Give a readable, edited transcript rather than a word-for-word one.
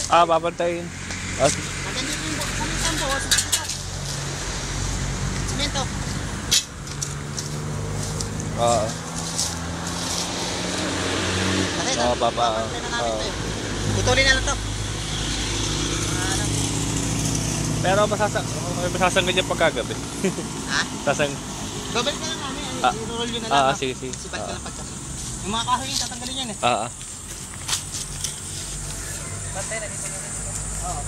Papantayin. Maganda yung kulitan po. Simento. Oo. Kasi Papa. putulin na lang to. Pero masasanggan niya pagkagabi. Ha? Sasang. Gabal ka lang namin. I-roll yun na lang. Sige. Sipat ka lang pagkasa. Yung mga kahoy yung tatanggalin yan eh. Bantay na dito. Oo.